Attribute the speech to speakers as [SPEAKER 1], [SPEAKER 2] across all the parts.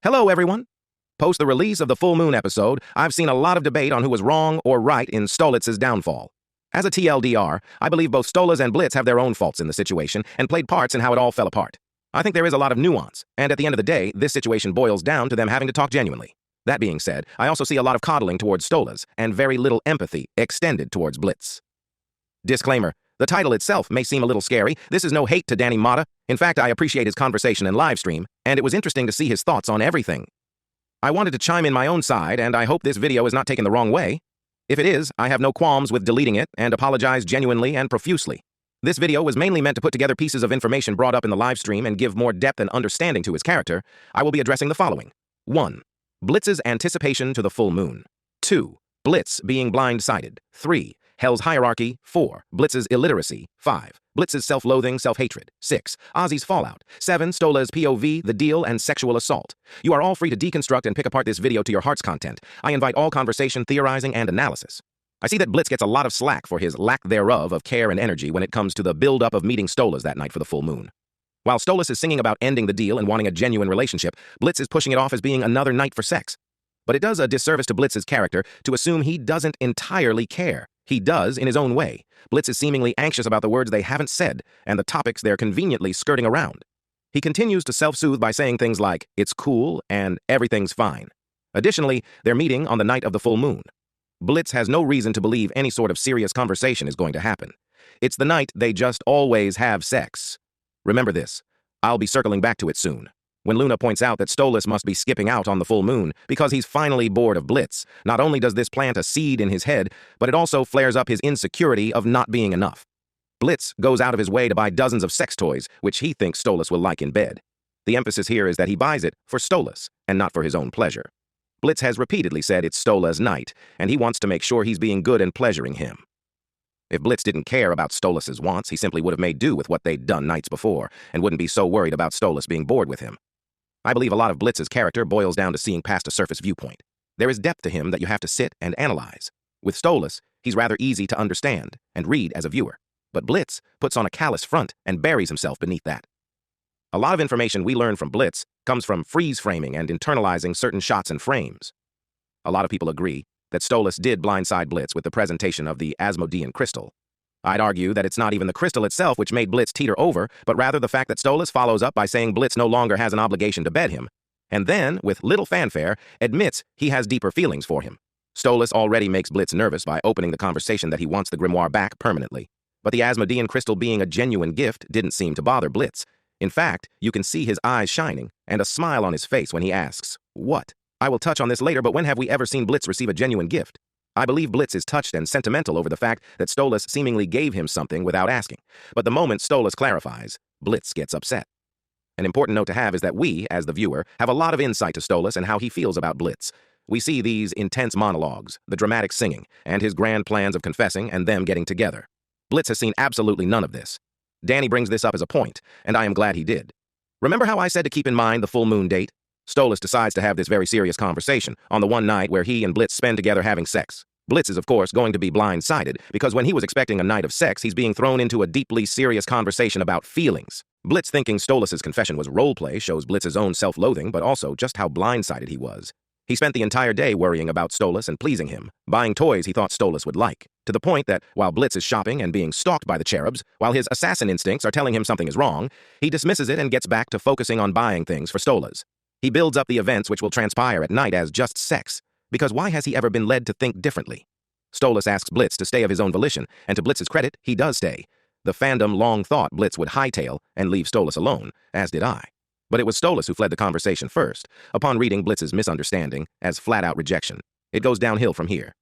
[SPEAKER 1] Hello, everyone. Post the release of the full moon episode, I've seen a lot of debate on who was wrong or right in Stola's downfall. As a TLDR, I believe both Stolas and Blitz have their own faults in the situation and played parts in how it all fell apart. I think there is a lot of nuance, and at the end of the day, this situation boils down to them having to talk genuinely. That being said, I also see a lot of coddling towards Stolas and very little empathy extended towards Blitz. Disclaimer. The title itself may seem a little scary. This is no hate to Danny Motta. In fact, I appreciate his conversation in Livestream, and it was interesting to see his thoughts on everything. I wanted to chime in my own side, and I hope this video is not taken the wrong way. If it is, I have no qualms with deleting it and apologize genuinely and profusely. This video was mainly meant to put together pieces of information brought up in the Livestream and give more depth and understanding to his character. I will be addressing the following. 1. Blitz's anticipation to the full moon. 2. Blitz being blindsided. 3. Hell's hierarchy. 4. Blitz's illiteracy. 5. Blitz's self-loathing, self-hatred. 6. Ozzie's fallout. 7. Stola's POV, the deal, and sexual assault. You are all free to deconstruct and pick apart this video to your heart's content. I invite all conversation, theorizing, and analysis. I see that Blitz gets a lot of slack for his lack thereof of care and energy when it comes to the build-up of meeting Stolas that night for the full moon. While Stolas is singing about ending the deal and wanting a genuine relationship, Blitz is pushing it off as being another night for sex. But it does a disservice to Blitz's character to assume he doesn't entirely care. He does in his own way. Blitz is seemingly anxious about the words they haven't said and the topics they're conveniently skirting around. He continues to self-soothe by saying things like, "It's cool," and "Everything's fine." Additionally, they're meeting on the night of the full moon. Blitz has no reason to believe any sort of serious conversation is going to happen. It's the night they just always have sex. Remember this. I'll be circling back to it soon. When Luna points out that Stolas must be skipping out on the full moon because he's finally bored of Blitz, not only does this plant a seed in his head, but it also flares up his insecurity of not being enough. Blitz goes out of his way to buy dozens of sex toys, which he thinks Stolas will like in bed. The emphasis here is that he buys it for Stolas, and not for his own pleasure. Blitz has repeatedly said it's Stola's night, and he wants to make sure he's being good and pleasuring him. If Blitz didn't care about Stolas's wants, he simply would have made do with what they'd done nights before, and wouldn't be so worried about Stolas being bored with him. I believe a lot of Blitz's character boils down to seeing past a surface viewpoint. There is depth to him that you have to sit and analyze. With Stolas, he's rather easy to understand and read as a viewer. But Blitz puts on a callous front and buries himself beneath that. A lot of information we learn from Blitz comes from freeze-framing and internalizing certain shots and frames. A lot of people agree that Stolas did blindside Blitz with the presentation of the Asmodean crystal. I'd argue that it's not even the crystal itself which made Blitz teeter over, but rather the fact that Stolas follows up by saying Blitz no longer has an obligation to bed him, and then, with little fanfare, admits he has deeper feelings for him. Stolas already makes Blitz nervous by opening the conversation that he wants the grimoire back permanently. But the Asmodean crystal being a genuine gift didn't seem to bother Blitz. In fact, you can see his eyes shining and a smile on his face when he asks, "What?" I will touch on this later, but when have we ever seen Blitz receive a genuine gift? I believe Blitz is touched and sentimental over the fact that Stolas seemingly gave him something without asking. But the moment Stolas clarifies, Blitz gets upset. An important note to have is that we, as the viewer, have a lot of insight to Stolas and how he feels about Blitz. We see these intense monologues, the dramatic singing, and his grand plans of confessing and them getting together. Blitz has seen absolutely none of this. Danny brings this up as a point, and I am glad he did. Remember how I said to keep in mind the full moon date? Stolas decides to have this very serious conversation on the one night where he and Blitz spend together having sex. Blitz is, of course, going to be blindsided because when he was expecting a night of sex, he's being thrown into a deeply serious conversation about feelings. Blitz thinking Stolas's confession was roleplay shows Blitz's own self-loathing, but also just how blindsided he was. He spent the entire day worrying about Stolas and pleasing him, buying toys he thought Stolas would like, to the point that while Blitz is shopping and being stalked by the cherubs, while his assassin instincts are telling him something is wrong, he dismisses it and gets back to focusing on buying things for Stolas. He builds up the events which will transpire at night as just sex, because why has he ever been led to think differently? Stolas asks Blitz to stay of his own volition, and to Blitz's credit, he does stay. The fandom long thought Blitz would hightail and leave Stolas alone, as did I. But it was Stolas who fled the conversation first, upon reading Blitz's misunderstanding as flat-out rejection. It goes downhill from here.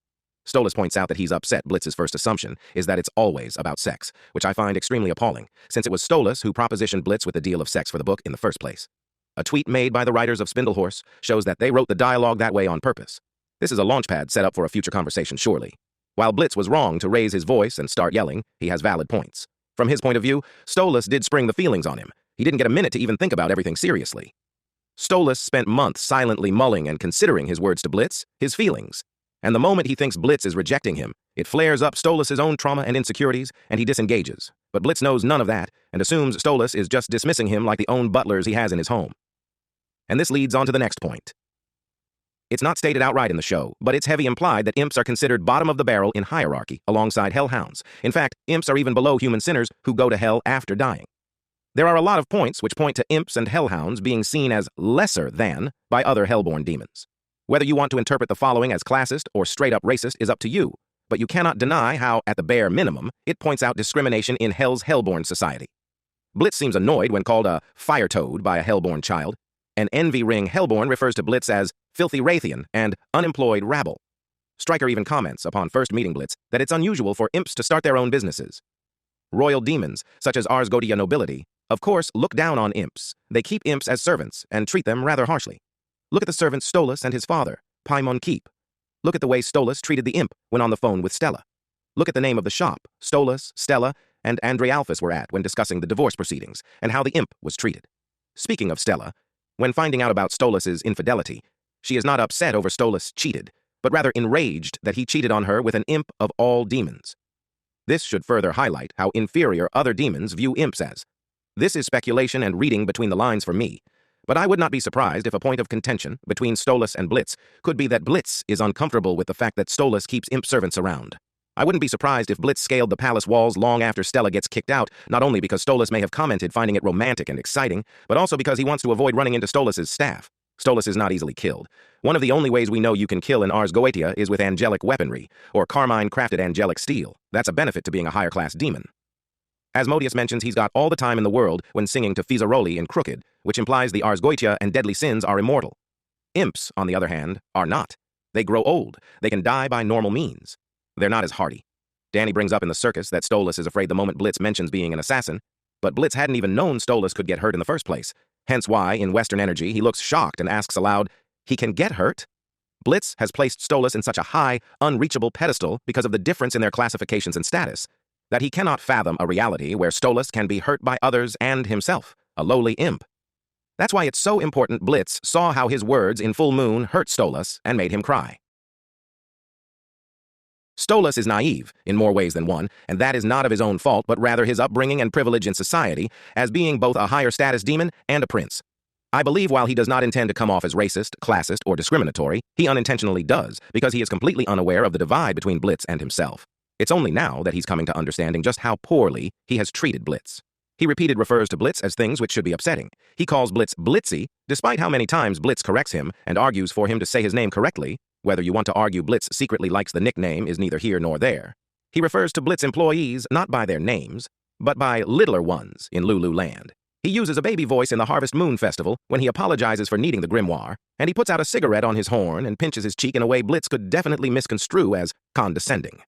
[SPEAKER 1] Stolas points out that he's upset Blitz's first assumption is that it's always about sex, which I find extremely appalling, since it was Stolas who propositioned Blitz with the deal of sex for the book in the first place. A tweet made by the writers of Spindlehorse shows that they wrote the dialogue that way on purpose. This is a launchpad set up for a future conversation, surely. While Blitz was wrong to raise his voice and start yelling, he has valid points. From his point of view, Stolas did spring the feelings on him. He didn't get a minute to even think about everything seriously. Stolas spent months silently mulling and considering his words to Blitz, his feelings. And the moment he thinks Blitz is rejecting him, it flares up Stolas' own trauma and insecurities, and he disengages. But Blitz knows none of that, and assumes Stolas is just dismissing him like the own butlers he has in his home. And this leads on to the next point. It's not stated outright in the show, but it's heavy implied that imps are considered bottom of the barrel in hierarchy, alongside hellhounds. In fact, imps are even below human sinners who go to hell after dying. There are a lot of points which point to imps and hellhounds being seen as lesser than by other hellborn demons. Whether you want to interpret the following as classist or straight-up racist is up to you, but you cannot deny how, at the bare minimum, it points out discrimination in hell's hellborn society. Blitz seems annoyed when called a fire toad by a hellborn child. An envy ring hellborn refers to Blitz as filthy Wraithian and unemployed rabble. Stryker even comments, upon first meeting Blitz, that it's unusual for imps to start their own businesses. Royal demons, such as Ars Goetia nobility, of course, look down on imps. They keep imps as servants and treat them rather harshly. Look at the servant Stolas and his father, Paimon Keep. Look at the way Stolas treated the imp when on the phone with Stella. Look at the name of the shop Stolas, Stella, and Andrealphus were at when discussing the divorce proceedings, and how the imp was treated. Speaking of Stella, when finding out about Stolas's infidelity, she is not upset over Stolas cheated, but rather enraged that he cheated on her with an imp of all demons. This should further highlight how inferior other demons view imps as. This is speculation and reading between the lines for me, but I would not be surprised if a point of contention between Stolas and Blitz could be that Blitz is uncomfortable with the fact that Stolas keeps imp servants around. I wouldn't be surprised if Blitz scaled the palace walls long after Stella gets kicked out, not only because Stolas may have commented finding it romantic and exciting, but also because he wants to avoid running into Stolas's staff. Stolas is not easily killed. One of the only ways we know you can kill in Ars Goetia is with angelic weaponry, or carmine-crafted angelic steel. That's a benefit to being a higher-class demon. Asmodeus mentions he's got all the time in the world when singing to Fizaroli in Crooked, which implies the Ars Goetia and deadly sins are immortal. Imps, on the other hand, are not. They grow old. They can die by normal means. They're not as hardy. Danny brings up in the circus that Stolas is afraid the moment Blitz mentions being an assassin, but Blitz hadn't even known Stolas could get hurt in the first place. Hence why, in Western Energy, he looks shocked and asks aloud, "He can get hurt?" Blitz has placed Stolas in such a high, unreachable pedestal because of the difference in their classifications and status, that he cannot fathom a reality where Stolas can be hurt by others and himself, a lowly imp. That's why it's so important Blitz saw how his words in Full Moon hurt Stolas and made him cry. Stolas is naive, in more ways than one, and that is not of his own fault, but rather his upbringing and privilege in society, as being both a higher status demon and a prince. I believe while he does not intend to come off as racist, classist, or discriminatory, he unintentionally does, because he is completely unaware of the divide between Blitz and himself. It's only now that he's coming to understanding just how poorly he has treated Blitz. He repeatedly refers to Blitz as things which should be upsetting. He calls Blitz Blitzy, despite how many times Blitz corrects him and argues for him to say his name correctly. Whether you want to argue Blitz secretly likes the nickname is neither here nor there. He refers to Blitz employees not by their names, but by littler ones in Lulu Land. He uses a baby voice in the Harvest Moon Festival when he apologizes for needing the grimoire, and he puts out a cigarette on his horn and pinches his cheek in a way Blitz could definitely misconstrue as condescending.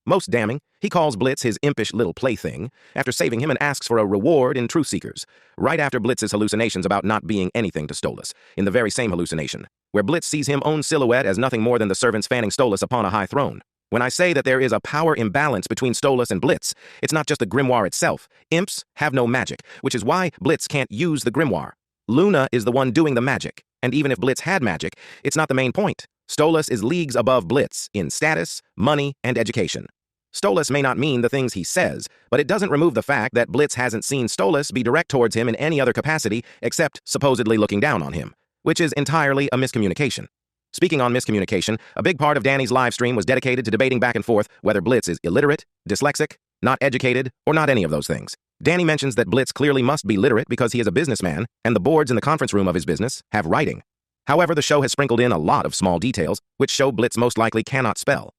[SPEAKER 1] Most damning, he calls Blitz his impish little plaything after saving him and asks for a reward in Truth Seekers, right after Blitz's hallucinations about not being anything to Stolas, in the very same hallucination, where Blitz sees him own silhouette as nothing more than the servants fanning Stolas upon a high throne. When I say that there is a power imbalance between Stolas and Blitz, it's not just the grimoire itself. Imps have no magic, which is why Blitz can't use the grimoire. Luna is the one doing the magic, and even if Blitz had magic, it's not the main point. Stolas is leagues above Blitz in status, money, and education. Stolas may not mean the things he says, but it doesn't remove the fact that Blitz hasn't seen Stolas be direct towards him in any other capacity except supposedly looking down on him, which is entirely a miscommunication. Speaking on miscommunication, a big part of Danny's live stream was dedicated to debating back and forth whether Blitz is illiterate, dyslexic, not educated, or not any of those things. Danny mentions that Blitz clearly must be literate because he is a businessman, and the boards in the conference room of his business have writing. However, the show has sprinkled in a lot of small details, which show Blitz most likely cannot spell.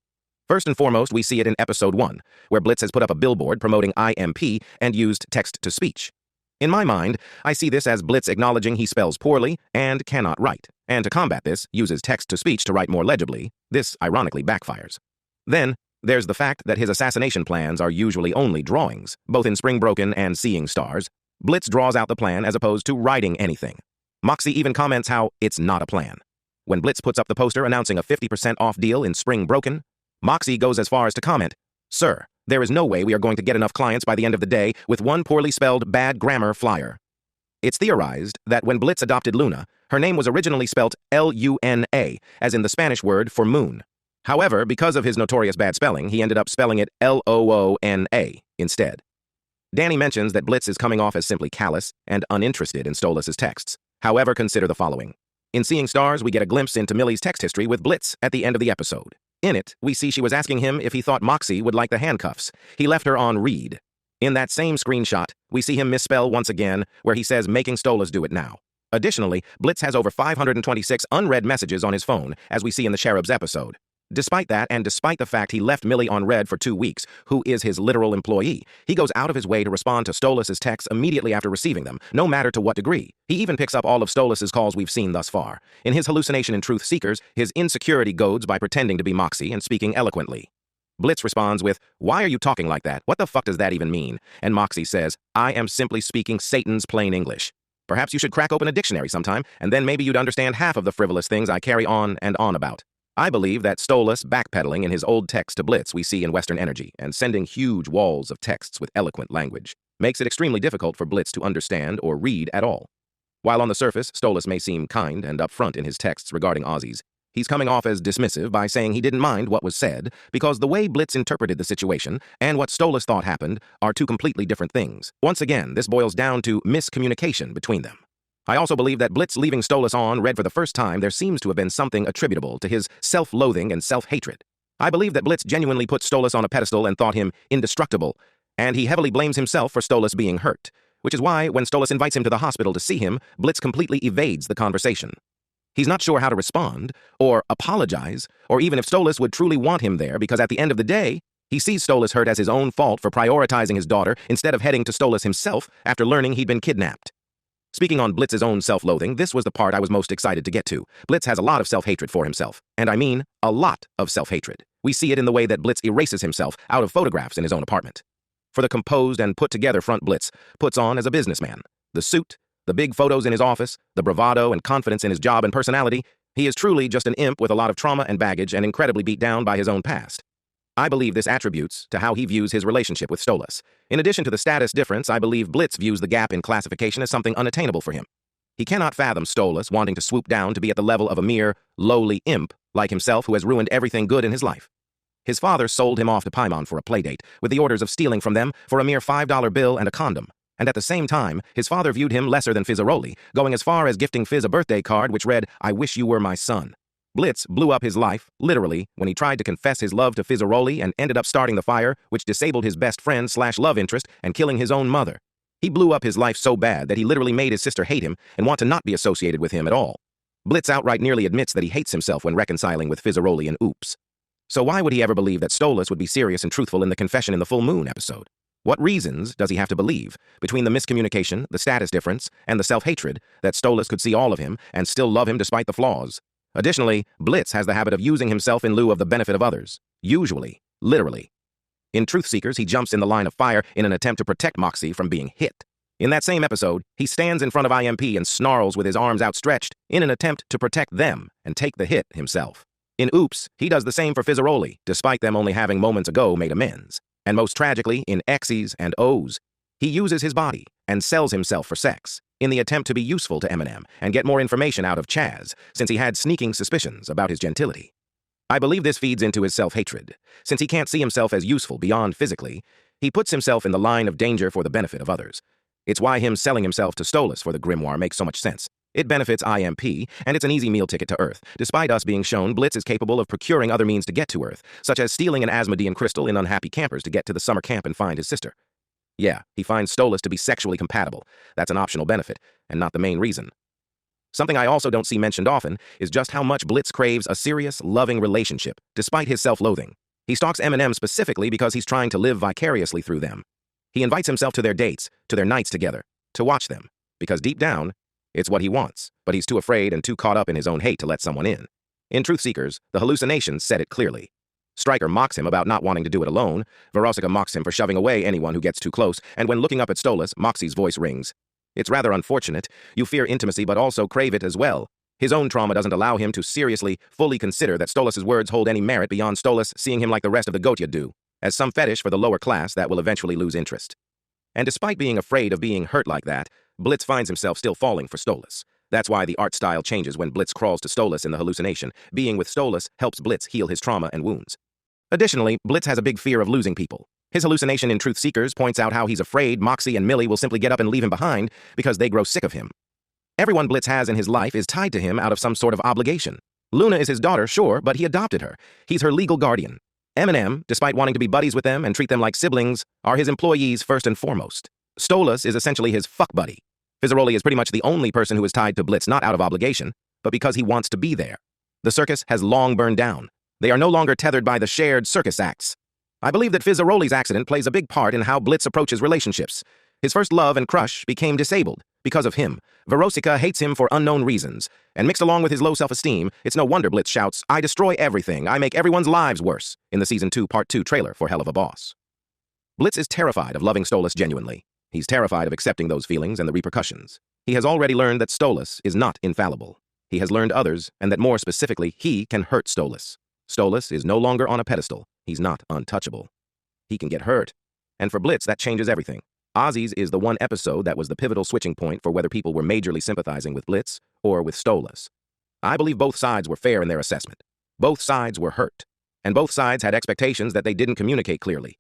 [SPEAKER 1] First and foremost, we see it in Episode 1, where Blitz has put up a billboard promoting IMP and used text-to-speech. In my mind, I see this as Blitz acknowledging he spells poorly and cannot write, and to combat this, uses text-to-speech to write more legibly. This, ironically, backfires. Then, there's the fact that his assassination plans are usually only drawings, both in Spring Broken and Seeing Stars. Blitz draws out the plan as opposed to writing anything. Moxie even comments how it's not a plan. When Blitz puts up the poster announcing a 50% off deal in Spring Broken, Moxie goes as far as to comment, "Sir, there is no way we are going to get enough clients by the end of the day with one poorly spelled bad grammar flyer." It's theorized that when Blitz adopted Luna, her name was originally spelt Luna, as in the Spanish word for moon. However, because of his notorious bad spelling, he ended up spelling it Loona instead. Danny mentions that Blitz is coming off as simply callous and uninterested in Stolas' texts. However, consider the following. In Seeing Stars, we get a glimpse into Millie's text history with Blitz at the end of the episode. In it, we see she was asking him if he thought Moxie would like the handcuffs. He left her on read. In that same screenshot, we see him misspell once again, where he says making Stolas do it now. Additionally, Blitz has over 526 unread messages on his phone, as we see in the Cherub's episode. Despite that, and despite the fact he left Millie on read for 2 weeks, who is his literal employee, he goes out of his way to respond to Stolas' texts immediately after receiving them, no matter to what degree. He even picks up all of Stolas' calls we've seen thus far. In his hallucination in Truth Seekers, his insecurity goads by pretending to be Moxie and speaking eloquently. Blitz responds with, "Why are you talking like that? What the fuck does that even mean?" And Moxie says, "I am simply speaking Satan's plain English. Perhaps you should crack open a dictionary sometime, and then maybe you'd understand half of the frivolous things I carry on and on about." I believe that Stolas backpedaling in his old text to Blitz we see in Western Energy and sending huge walls of texts with eloquent language makes it extremely difficult for Blitz to understand or read at all. While on the surface, Stolas may seem kind and upfront in his texts regarding Aussies, he's coming off as dismissive by saying he didn't mind what was said because the way Blitz interpreted the situation and what Stolas thought happened are two completely different things. Once again, this boils down to miscommunication between them. I also believe that Blitz leaving Stolas on read for the first time there seems to have been something attributable to his self-loathing and self-hatred. I believe that Blitz genuinely put Stolas on a pedestal and thought him indestructible, and he heavily blames himself for Stolas being hurt, which is why when Stolas invites him to the hospital to see him, Blitz completely evades the conversation. He's not sure how to respond, or apologize, or even if Stolas would truly want him there because at the end of the day, he sees Stolas hurt as his own fault for prioritizing his daughter instead of heading to Stolas himself after learning he'd been kidnapped. Speaking on Blitz's own self-loathing, this was the part I was most excited to get to. Blitz has a lot of self-hatred for himself, and I mean a lot of self-hatred. We see it in the way that Blitz erases himself out of photographs in his own apartment. For the composed and put-together front Blitz puts on as a businessman. The suit, the big photos in his office, the bravado and confidence in his job and personality, he is truly just an imp with a lot of trauma and baggage and incredibly beat down by his own past. I believe this attributes to how he views his relationship with Stolas. In addition to the status difference, I believe Blitz views the gap in classification as something unattainable for him. He cannot fathom Stolas wanting to swoop down to be at the level of a mere, lowly imp like himself who has ruined everything good in his life. His father sold him off to Paimon for a playdate, with the orders of stealing from them for a mere $5 bill and a condom. And at the same time, his father viewed him lesser than Fizzaroli, going as far as gifting Fizz a birthday card which read, "I wish you were my son." Blitz blew up his life, literally, when he tried to confess his love to Fizzaroli and ended up starting the fire, which disabled his best friend/love interest and killing his own mother. He blew up his life so bad that he literally made his sister hate him and want to not be associated with him at all. Blitz outright nearly admits that he hates himself when reconciling with Fizzaroli and Oops. So why would he ever believe that Stolas would be serious and truthful in the confession in the full moon episode? What reasons does he have to believe, between the miscommunication, the status difference, and the self-hatred, that Stolas could see all of him and still love him despite the flaws? Additionally, Blitz has the habit of using himself in lieu of the benefit of others. Usually, literally. In Truth Seekers, he jumps in the line of fire in an attempt to protect Moxie from being hit. In that same episode, he stands in front of IMP and snarls with his arms outstretched in an attempt to protect them and take the hit himself. In Oops, he does the same for Fizzaroli, despite them only having moments ago made amends. And most tragically, in X's and O's, he uses his body and sells himself for sex, in the attempt to be useful to Eminem and get more information out of Chaz, since he had sneaking suspicions about his gentility. I believe this feeds into his self-hatred. Since he can't see himself as useful beyond physically, he puts himself in the line of danger for the benefit of others. It's why him selling himself to Stolas for the grimoire makes so much sense. It benefits IMP, and it's an easy meal ticket to Earth, despite us being shown Blitz is capable of procuring other means to get to Earth, such as stealing an Asmodean crystal in Unhappy Campers to get to the summer camp and find his sister. Yeah, he finds Stolas to be sexually compatible. That's an optional benefit, and not the main reason. Something I also don't see mentioned often is just how much Blitz craves a serious, loving relationship, despite his self-loathing. He stalks Eminem specifically because he's trying to live vicariously through them. He invites himself to their dates, to their nights together, to watch them, because deep down, it's what he wants, but he's too afraid and too caught up in his own hate to let someone in. In Truth Seekers, the hallucinations said it clearly. Stryker mocks him about not wanting to do it alone, Verosika mocks him for shoving away anyone who gets too close, and when looking up at Stolas, Moxie's voice rings. It's rather unfortunate. You fear intimacy but also crave it as well. His own trauma doesn't allow him to seriously, fully consider that Stolas' words hold any merit beyond Stolas seeing him like the rest of the Gotya do, as some fetish for the lower class that will eventually lose interest. And despite being afraid of being hurt like that, Blitz finds himself still falling for Stolas. That's why the art style changes when Blitz crawls to Stolas in the hallucination. Being with Stolas helps Blitz heal his trauma and wounds. Additionally, Blitz has a big fear of losing people. His hallucination in Truth Seekers points out how he's afraid Moxie and Millie will simply get up and leave him behind because they grow sick of him. Everyone Blitz has in his life is tied to him out of some sort of obligation. Luna is his daughter, sure, but he adopted her. He's her legal guardian. M&M, despite wanting to be buddies with them and treat them like siblings, are his employees first and foremost. Stolas is essentially his fuck buddy. Fizzaroli is pretty much the only person who is tied to Blitz not out of obligation, but because he wants to be there. The circus has long burned down. They are no longer tethered by the shared circus acts. I believe that Fizzaroli's accident plays a big part in how Blitz approaches relationships. His first love and crush became disabled. Because of him, Verosica hates him for unknown reasons, and mixed along with his low self-esteem, it's no wonder Blitz shouts, "I destroy everything, I make everyone's lives worse," in the Season 2 Part 2 trailer for Helluva Boss. Blitz is terrified of loving Stolas genuinely. He's terrified of accepting those feelings and the repercussions. He has already learned that Stolas is not infallible. He has learned others, and that more specifically, he can hurt Stolas. Stolas is no longer on a pedestal. He's not untouchable. He can get hurt. And for Blitz, that changes everything. Ozzie's is the one episode that was the pivotal switching point for whether people were majorly sympathizing with Blitz or with Stolas. I believe both sides were fair in their assessment. Both sides were hurt. And both sides had expectations that they didn't communicate clearly.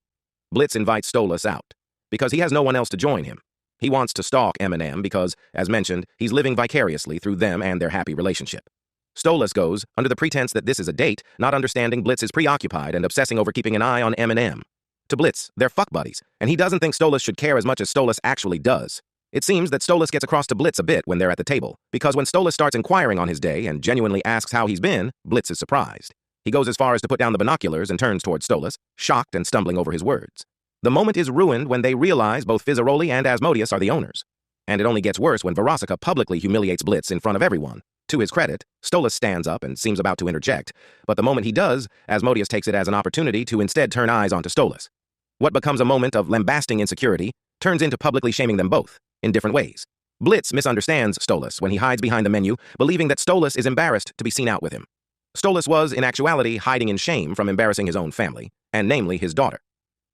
[SPEAKER 1] Blitz invites Stolas out because he has no one else to join him. He wants to stalk M&M because, as mentioned, he's living vicariously through them and their happy relationship. Stolas goes under the pretense that this is a date, not understanding Blitz is preoccupied and obsessing over keeping an eye on M&M. To Blitz, they're fuck buddies, and he doesn't think Stolas should care as much as Stolas actually does. It seems that Stolas gets across to Blitz a bit when they're at the table, because when Stolas starts inquiring on his day and genuinely asks how he's been, Blitz is surprised. He goes as far as to put down the binoculars and turns towards Stolas, shocked and stumbling over his words. The moment is ruined when they realize both Fizzaroli and Asmodeus are the owners. And it only gets worse when Verosica publicly humiliates Blitz in front of everyone. To his credit, Stolas stands up and seems about to interject, but the moment he does, Asmodeus takes it as an opportunity to instead turn eyes onto Stolas. What becomes a moment of lambasting insecurity turns into publicly shaming them both, in different ways. Blitz misunderstands Stolas when he hides behind the menu, believing that Stolas is embarrassed to be seen out with him. Stolas was, in actuality, hiding in shame from embarrassing his own family, and namely his daughter.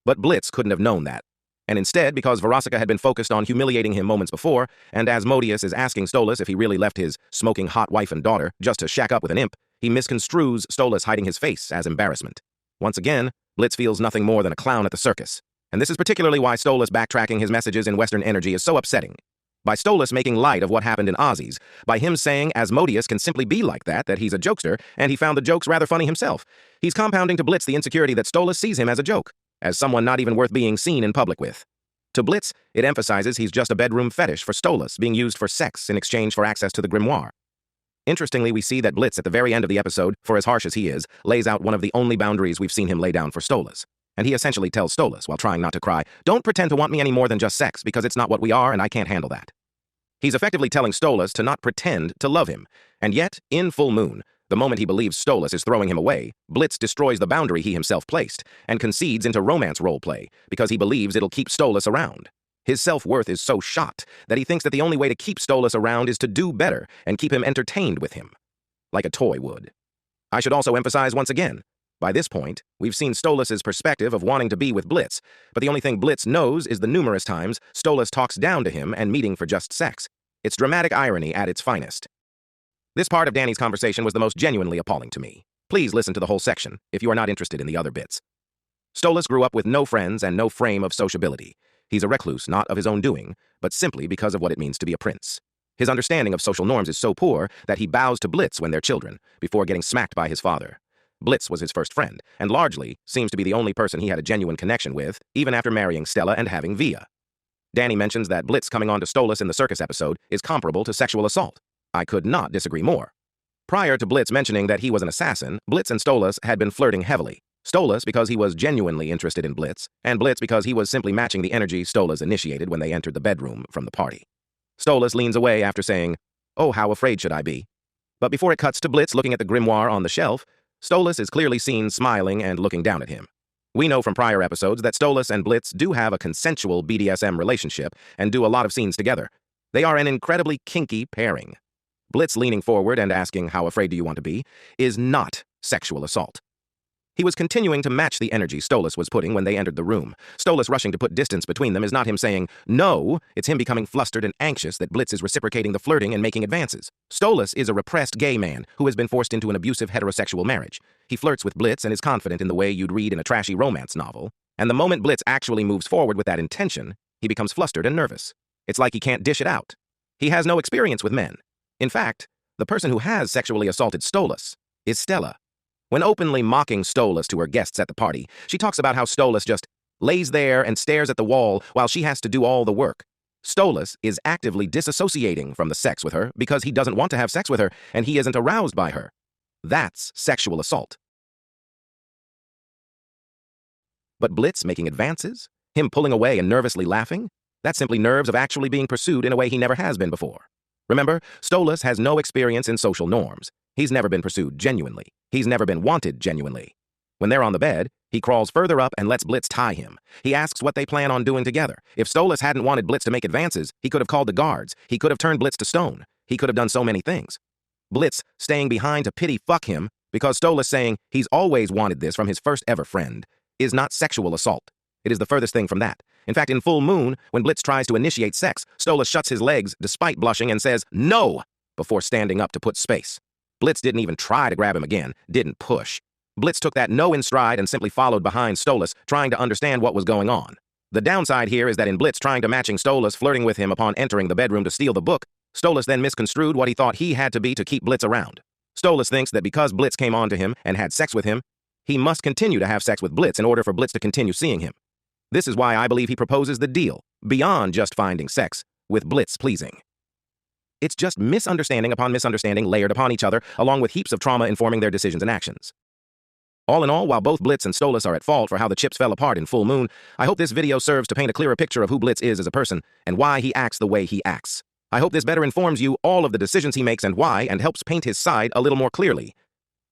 [SPEAKER 1] But Blitz couldn't have known that. And instead, because Verosica had been focused on humiliating him moments before, and Asmodeus is asking Stolas if he really left his smoking hot wife and daughter just to shack up with an imp, he misconstrues Stolas hiding his face as embarrassment. Once again, Blitz feels nothing more than a clown at the circus. And this is particularly why Stolas backtracking his messages in Western Energy is so upsetting. By Stolas making light of what happened in Ozzie's, by him saying Asmodeus can simply be like that he's a jokester, and he found the jokes rather funny himself, he's compounding to Blitz the insecurity that Stolas sees him as a joke, as someone not even worth being seen in public with. To Blitz, it emphasizes he's just a bedroom fetish for Stolas being used for sex in exchange for access to the grimoire. Interestingly, we see that Blitz at the very end of the episode, for as harsh as he is, lays out one of the only boundaries we've seen him lay down for Stolas. And he essentially tells Stolas, while trying not to cry, "Don't pretend to want me any more than just sex, because it's not what we are and I can't handle that." He's effectively telling Stolas to not pretend to love him. And yet, in Full Moon, the moment he believes Stolas is throwing him away, Blitz destroys the boundary he himself placed and concedes into romance roleplay because he believes it'll keep Stolas around. His self-worth is so shot that he thinks that the only way to keep Stolas around is to do better and keep him entertained with him, like a toy would. I should also emphasize once again, by this point, we've seen Stolas' perspective of wanting to be with Blitz, but the only thing Blitz knows is the numerous times Stolas talks down to him and meeting for just sex. It's dramatic irony at its finest. This part of Danny's conversation was the most genuinely appalling to me. Please listen to the whole section if you are not interested in the other bits. Stolas grew up with no friends and no frame of sociability. He's a recluse, not of his own doing, but simply because of what it means to be a prince. His understanding of social norms is so poor that he bows to Blitz when they're children, before getting smacked by his father. Blitz was his first friend, and largely seems to be the only person he had a genuine connection with, even after marrying Stella and having Via. Danny mentions that Blitz coming on to Stolas in the circus episode is comparable to sexual assault. I could not disagree more. Prior to Blitz mentioning that he was an assassin, Blitz and Stolas had been flirting heavily. Stolas because he was genuinely interested in Blitz, and Blitz because he was simply matching the energy Stolas initiated when they entered the bedroom from the party. Stolas leans away after saying, "Oh, how afraid should I be?" But before it cuts to Blitz looking at the grimoire on the shelf, Stolas is clearly seen smiling and looking down at him. We know from prior episodes that Stolas and Blitz do have a consensual BDSM relationship and do a lot of scenes together. They are an incredibly kinky pairing. Blitz leaning forward and asking, "How afraid do you want to be?" is not sexual assault. He was continuing to match the energy Stolas was putting when they entered the room. Stolas rushing to put distance between them is not him saying, "No," it's him becoming flustered and anxious that Blitz is reciprocating the flirting and making advances. Stolas is a repressed gay man who has been forced into an abusive heterosexual marriage. He flirts with Blitz and is confident in the way you'd read in a trashy romance novel. And the moment Blitz actually moves forward with that intention, he becomes flustered and nervous. It's like he can't dish it out. He has no experience with men. In fact, the person who has sexually assaulted Stolas is Stella. When openly mocking Stolas to her guests at the party, she talks about how Stolas just lays there and stares at the wall while she has to do all the work. Stolas is actively disassociating from the sex with her because he doesn't want to have sex with her and he isn't aroused by her. That's sexual assault. But Blitz making advances? Him pulling away and nervously laughing? That's simply nerves of actually being pursued in a way he never has been before. Remember, Stolas has no experience in social norms. He's never been pursued genuinely. He's never been wanted genuinely. When they're on the bed, he crawls further up and lets Blitz tie him. He asks what they plan on doing together. If Stolas hadn't wanted Blitz to make advances, he could have called the guards. He could have turned Blitz to stone. He could have done so many things. Blitz staying behind to pity fuck him because Stolas saying he's always wanted this from his first ever friend is not sexual assault. It is the furthest thing from that. In fact, in Full Moon, when Blitz tries to initiate sex, Stolas shuts his legs despite blushing and says, "No!" before standing up to put space. Blitz didn't even try to grab him again, didn't push. Blitz took that no in stride and simply followed behind Stolas, trying to understand what was going on. The downside here is that in Blitz trying to matching Stolas flirting with him upon entering the bedroom to steal the book, Stolas then misconstrued what he thought he had to be to keep Blitz around. Stolas thinks that because Blitz came on to him and had sex with him, he must continue to have sex with Blitz in order for Blitz to continue seeing him. This is why I believe he proposes the deal, beyond just finding sex, with Blitz pleasing. It's just misunderstanding upon misunderstanding layered upon each other, along with heaps of trauma informing their decisions and actions. All in all, while both Blitz and Stolas are at fault for how the chips fell apart in Full Moon, I hope this video serves to paint a clearer picture of who Blitz is as a person and why he acts the way he acts. I hope this better informs you all of the decisions he makes and why, and helps paint his side a little more clearly.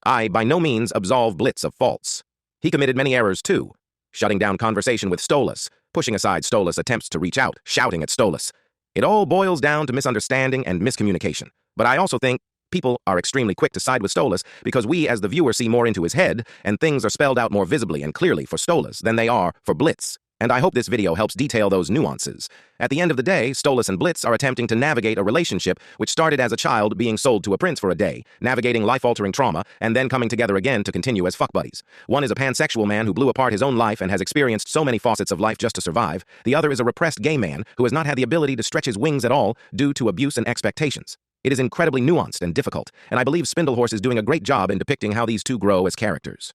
[SPEAKER 1] I, by no means, absolve Blitz of faults. He committed many errors, too. Shutting down conversation with Stolas, pushing aside Stolas' attempts to reach out, shouting at Stolas. It all boils down to misunderstanding and miscommunication. But I also think people are extremely quick to side with Stolas because we as the viewer see more into his head and things are spelled out more visibly and clearly for Stolas than they are for Blitz. And I hope this video helps detail those nuances. At the end of the day, Stolas and Blitz are attempting to navigate a relationship which started as a child being sold to a prince for a day, navigating life-altering trauma, and then coming together again to continue as fuck buddies. One is a pansexual man who blew apart his own life and has experienced so many facets of life just to survive. The other is a repressed gay man who has not had the ability to stretch his wings at all due to abuse and expectations. It is incredibly nuanced and difficult, and I believe Spindlehorse is doing a great job in depicting how these two grow as characters.